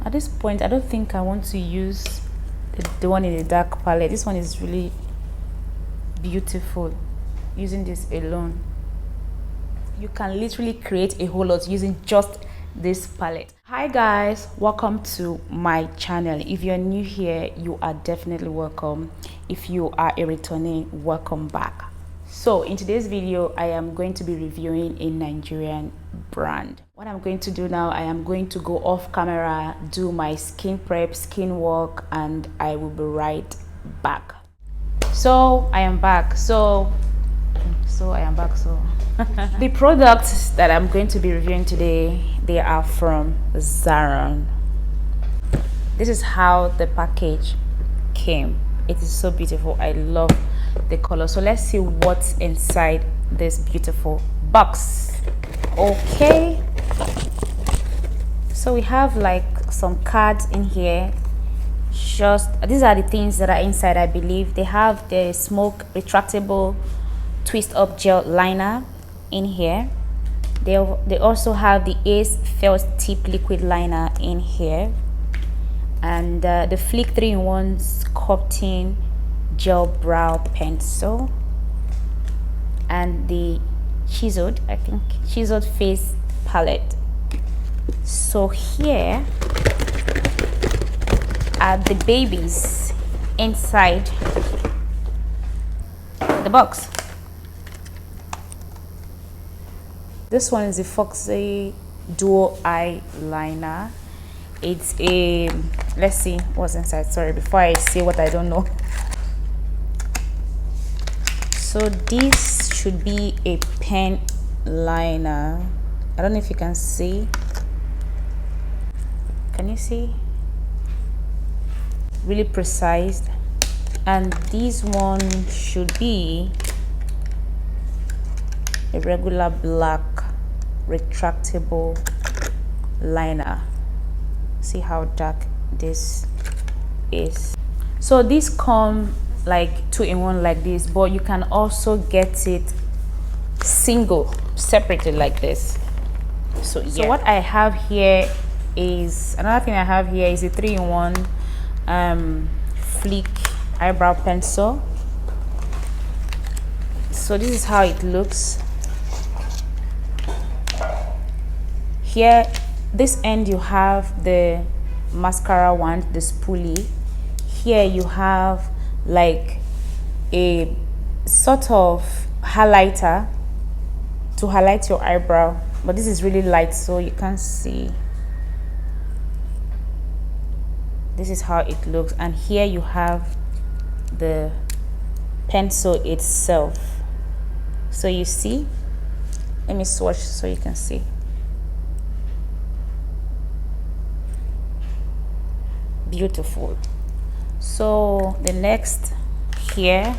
At this point, I don't think I want to use the one in the dark palette. This one is really beautiful. Using this alone, you can literally create a whole lot using just this palette. Hi guys, welcome to my channel. If you're new here, you are definitely welcome. If you are a returning, welcome back. So in today's video, I am going to be reviewing a Nigerian brand. What I'm going to do now, I am going to go off camera, do my skin prep, skin work, and I will be right back. So I am back. So the products that I'm going to be reviewing today, they are from Zaron. This is how the package came. It is so beautiful. I love the color. So let's see what's inside this beautiful box. Okay, so we have like some cards in here. Just these are the things that are inside. I believe they have the smoke retractable twist up gel liner in here. They also have the Ace felt tip liquid liner in here, and the Flick 3-in-1 sculpting gel brow pencil, and the chiseled face palette. So here are the babies inside the box. This one is the Foxy Duo Eyeliner. It's a, let's see what's inside. Sorry, before I say what I don't know. So this should be a pen liner. I don't know if you can see. Can you see? Really precise. And this one should be a regular black retractable liner. See how dark this is. So these come like 2-in-1 like this, but you can also get it single, separated like this. So yeah. So what I have here is, another thing I have here is a 3-in-1 Flick eyebrow pencil. So this is how it looks. Here, this end you have the mascara wand, the spoolie. Here you have like a sort of highlighter to highlight your eyebrow, but this is really light so you can't see. This is how it looks. And here you have the pencil itself. So you see, let me swatch so you can see. Beautiful. So the next here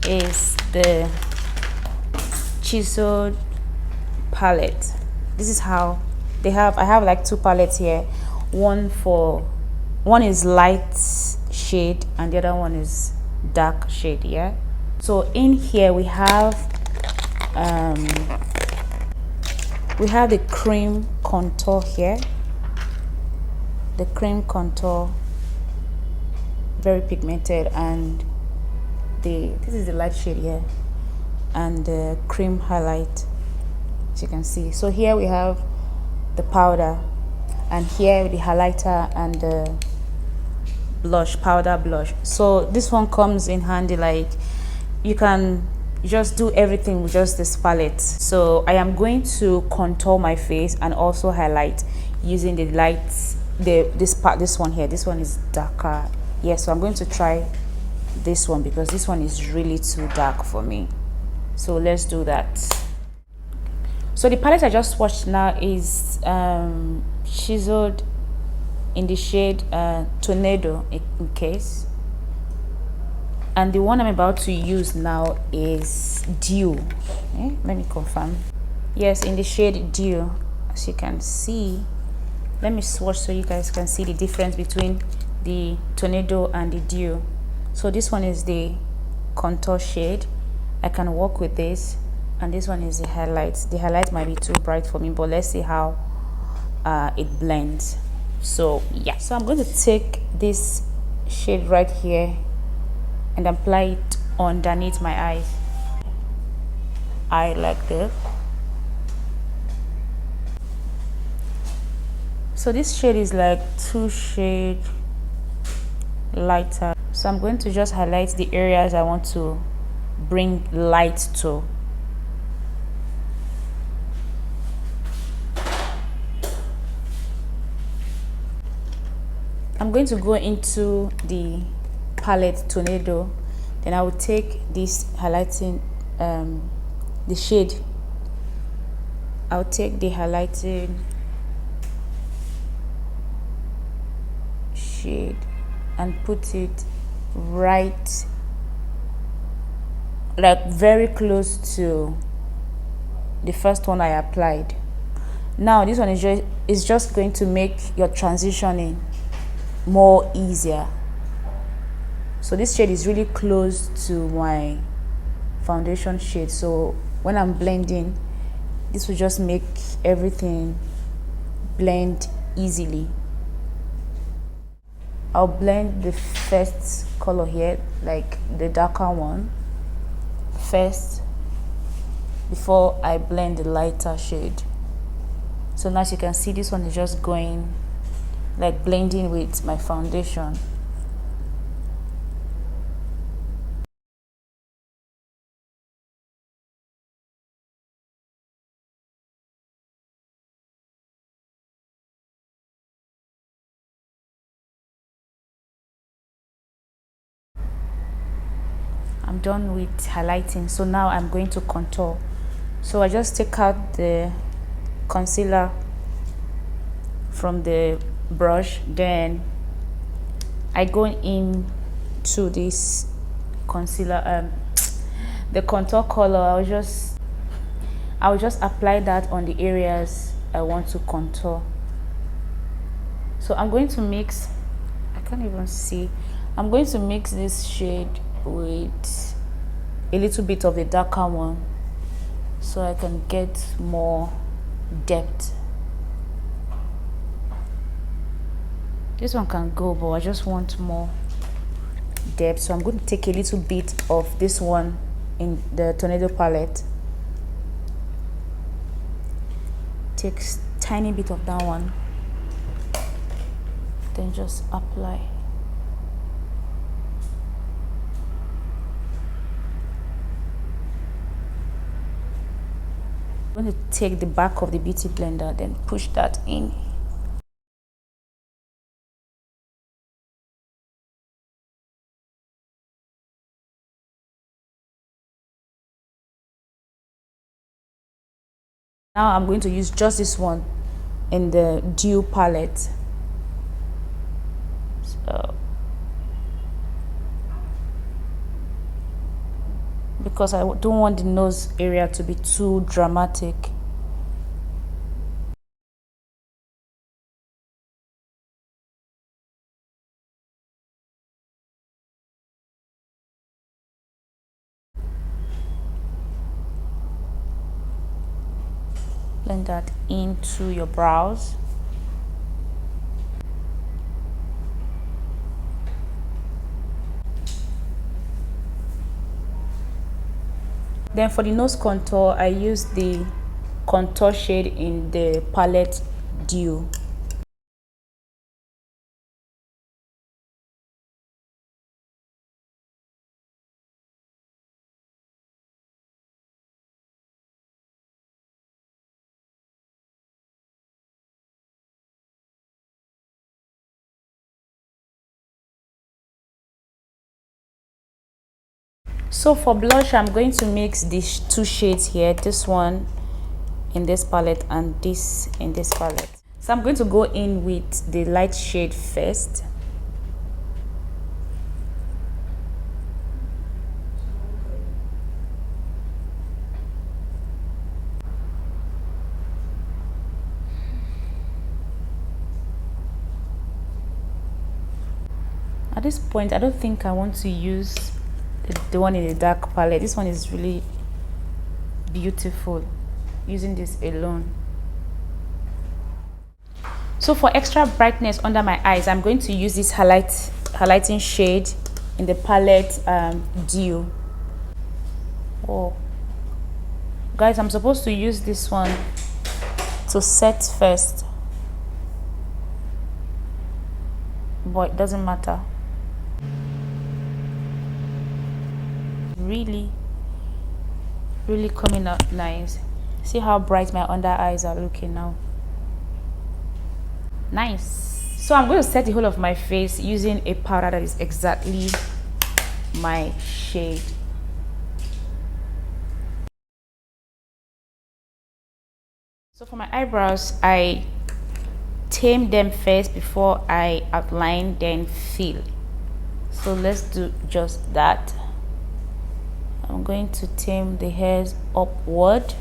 is the chiseled palette. This is how they have, I have like 2 palettes here. One is light shade and the other one is dark shade. Yeah, so in here we have the cream contour here. The cream contour, very pigmented, and this is the light shade here, and the cream highlight, as you can see. So here we have the powder, and here the highlighter and the blush, powder blush. So this one comes in handy, like you can just do everything with just this palette. So I am going to contour my face and also highlight using the lights. This one here, this one is darker. Yeah, so I'm going to try this one because this one is really too dark for me. So let's do that. So the palette I just swatched now is chiseled in the shade Tornado in case, and the one I'm about to use now is Dew. Let me confirm. Yes, in the shade Dew, as you can see. Let me swatch so you guys can see the difference between the Tornado and the Dew. So this one is the contour shade. I can work with this, and this one is the highlights. The highlight might be too bright for me, but let's see how it blends. So yeah, so I'm going to take this shade right here and apply it underneath my eyes. I like this. So this shade is like 2 shades lighter. So I'm going to just highlight the areas I want to bring light to. I'm going to go into the palette Tornado, then I will take this highlighting the shade. I'll take the highlighting shade and put it right, like very close to the first one I applied. Now this one is just going to make your transitioning more easier. So this shade is really close to my foundation shade, so when I'm blending, this will just make everything blend easily. I'll blend the first color here, like the darker one first, before I blend the lighter shade. So now as you can see, this one is just going like blending with my foundation. I'm done with highlighting, so now I'm going to contour. So I just take out the concealer from the brush, then I go in to this concealer, the contour color. I will just apply that on the areas I want to contour. So I'm going to mix, I can't even see, I'm going to mix this shade with a little bit of the darker one so I can get more depth. This one can go, but I just want more depth, so I'm going to take a little bit of this one in the Tornado palette. Take tiny bit of that one, then just apply. I'm going to take the back of the beauty blender, then push that in. Now I'm going to use just this one in the Dew palette. So, because I don't want the nose area to be too dramatic. Blend that into your brows. Then for the nose contour, I use the contour shade in the palette Dew. So for blush, I'm going to mix these 2 shades here, this one in this palette and this in this palette. So I'm going to go in with the light shade first. At this point, I don't think I want to use the one in the dark palette. This one is really beautiful using this alone. So for extra brightness under my eyes, I'm going to use this highlighting shade in the Palette Dew. Oh, guys, I'm supposed to use this one to set first, but it doesn't matter. Really coming out nice. See how bright my under eyes are looking now. Nice. So I'm going to set the whole of my face using a powder that is exactly my shade. So for my eyebrows, I tame them first before I outline, then fill. So let's do just that. I'm going to tame the hairs upward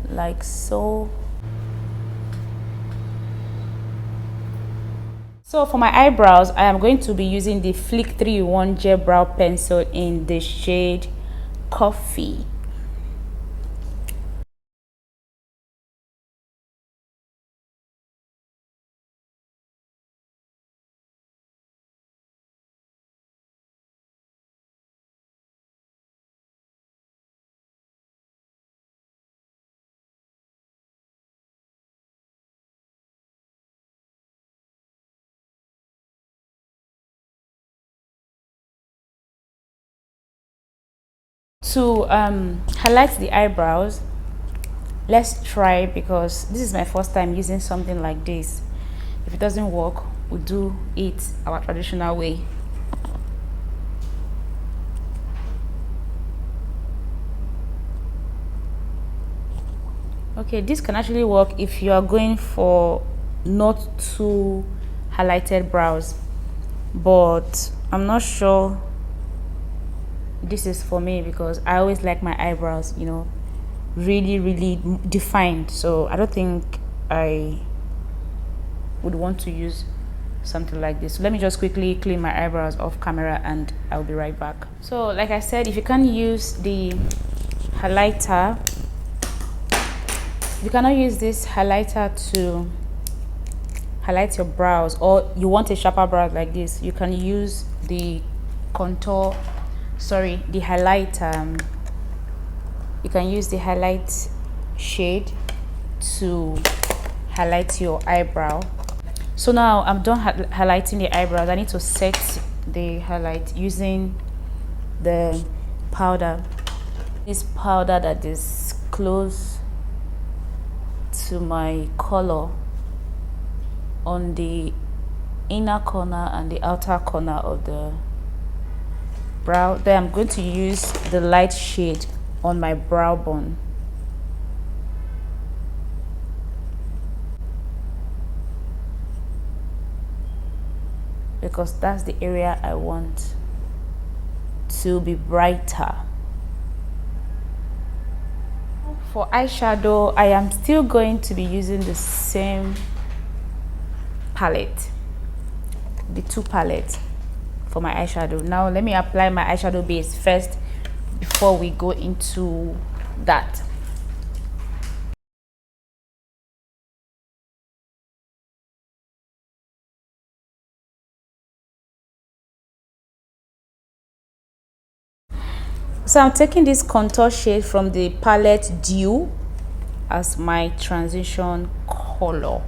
like so. So for my eyebrows, I am going to be using the Flick 3-in-1 Gel Brow Pencil in the shade Coffee. To highlight the eyebrows, let's try, because this is my first time using something like this. If it doesn't work, we'll do it our traditional way. Okay, this can actually work if you are going for not too highlighted brows, but I'm not sure this is for me because I always like my eyebrows, you know, really defined. So I don't think I would want to use something like this. So let me just quickly clean my eyebrows off camera and I'll be right back. So like I said, if you can't use the highlighter, you cannot use this highlighter to highlight your brows, or you want a sharper brow like this, you can use the the highlight, you can use the highlight shade to highlight your eyebrow. So now I'm done highlighting the eyebrows. I need to set the highlight using the powder. This powder that is close to my color on the inner corner and the outer corner of the brow. Then I'm going to use the light shade on my brow bone. Because that's the area I want to be brighter. For eyeshadow, I am still going to be using the same palette, the two palettes for my eyeshadow. Now let me apply my eyeshadow base first before we go into that. So I'm taking this contour shade from the Palette Dew as my transition color.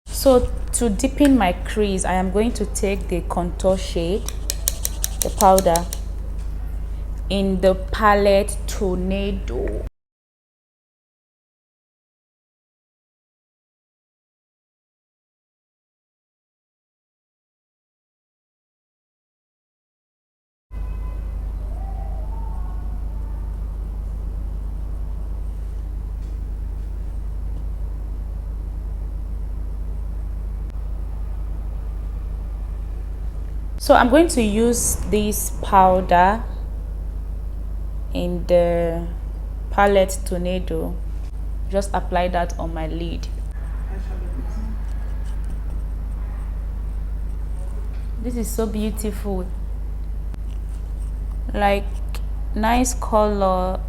So to deepen my crease, I am going to take the contour shade, the powder, in the Palette Tornado. So I'm going to use this powder in the Palette Tornado. Just apply that on my lid. This is so beautiful, like nice color.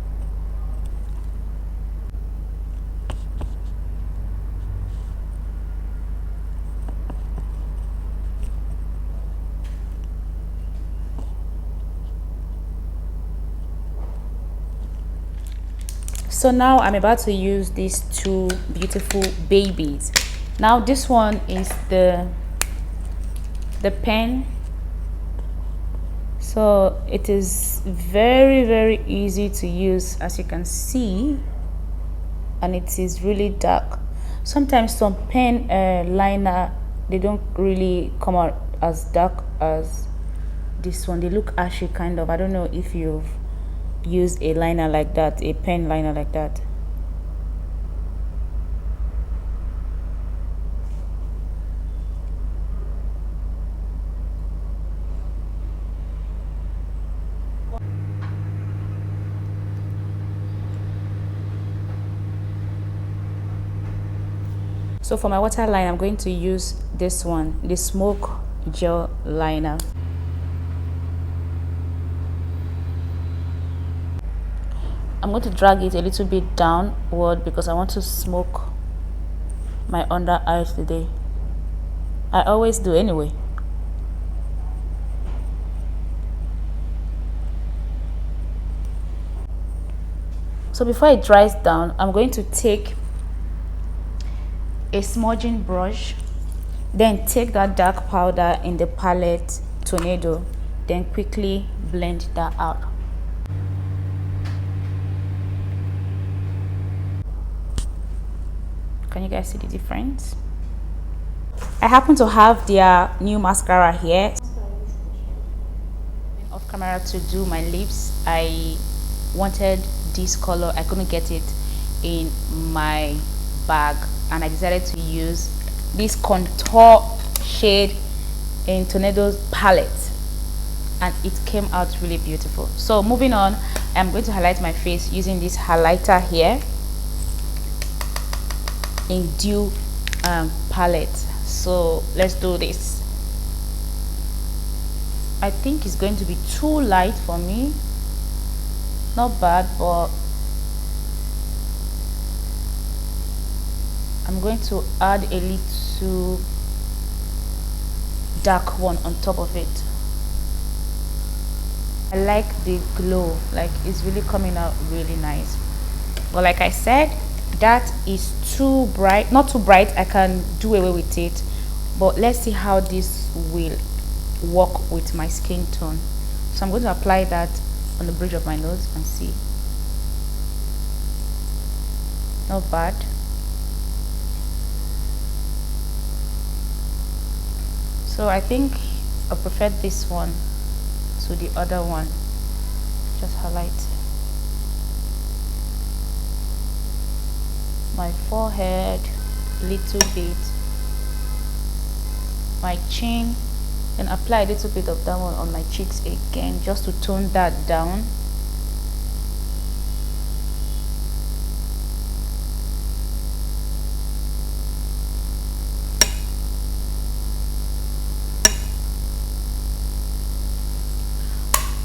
So now I'm about to use these two beautiful babies. Now this one is the pen. So it is very easy to use, as you can see, and it is really dark. Sometimes some pen liner, they don't really come out as dark as this one. They look ashy kind of. I don't know if you've used a liner like that, a pen liner like that. So for my waterline, I'm going to use this one, the Smoke Gel Liner. I'm going to drag it a little bit downward because I want to smoke my under eyes today. I always do anyway. So before it dries down, I'm going to take a smudging brush, then take that dark powder in the Palette Tornado, then quickly blend that out. Can you guys see the difference? I happen to have their new mascara here. Off camera to do my lips. I wanted this color, I couldn't get it in my bag, and I decided to use this contour shade in Tornado's palette, and it came out really beautiful. So moving on, I'm going to highlight my face using this highlighter here in Dew palette. So let's do this. I think it's going to be too light for me. Not bad, but I'm going to add a little dark one on top of it. I like the glow, like it's really coming out really nice. But like I said, that is too bright. Not too bright, I can do away with it, but let's see how this will work with my skin tone. So I'm going to apply that on the bridge of my nose and see. Not bad. So I think I prefer this one to the other one. Just highlight my forehead a little bit, my chin, and apply a little bit of that one on my cheeks again, just to tone that down.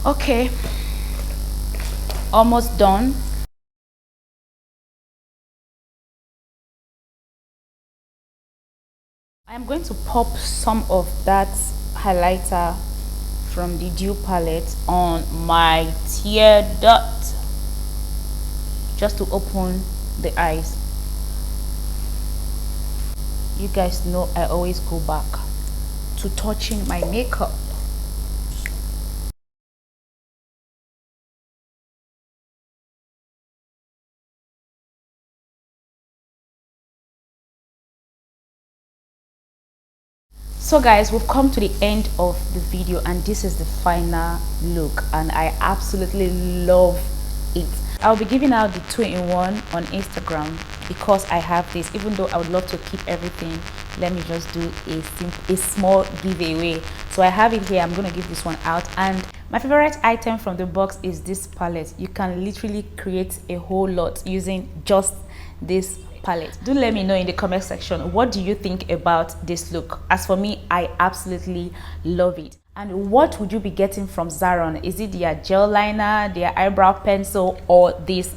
Okay, almost done. I'm going to pop some of that highlighter from the Dew palette on my tear duct, just to open the eyes. You guys know I always go back to touching my makeup. So guys, we've come to the end of the video, and this is the final look, and I absolutely love it. I'll be giving out the 2-in-1 on Instagram because I have this, even though I would love to keep everything let me just do a small giveaway. So I have it here. I'm going to give this one out. And my favorite item from the box is this palette. You can literally create a whole lot using just this palette. Do let me know in the comment section, what do you think about this look? As for me, I absolutely love it. And what would you be getting from Zaron? Is it their gel liner, their eyebrow pencil, or this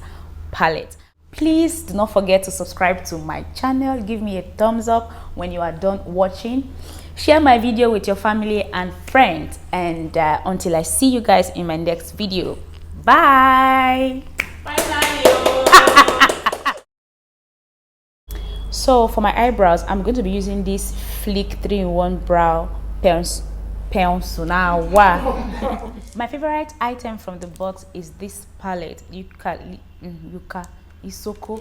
palette? Please do not forget to subscribe to my channel. Give me a thumbs up when you are done watching. Share my video with your family and friends. And until I see you guys in my next video. Bye. So for my eyebrows, I'm going to be using this Flick 3-in-1 brow pencil. Now, wow. My favorite item from the box is this palette. Yuka Isoko.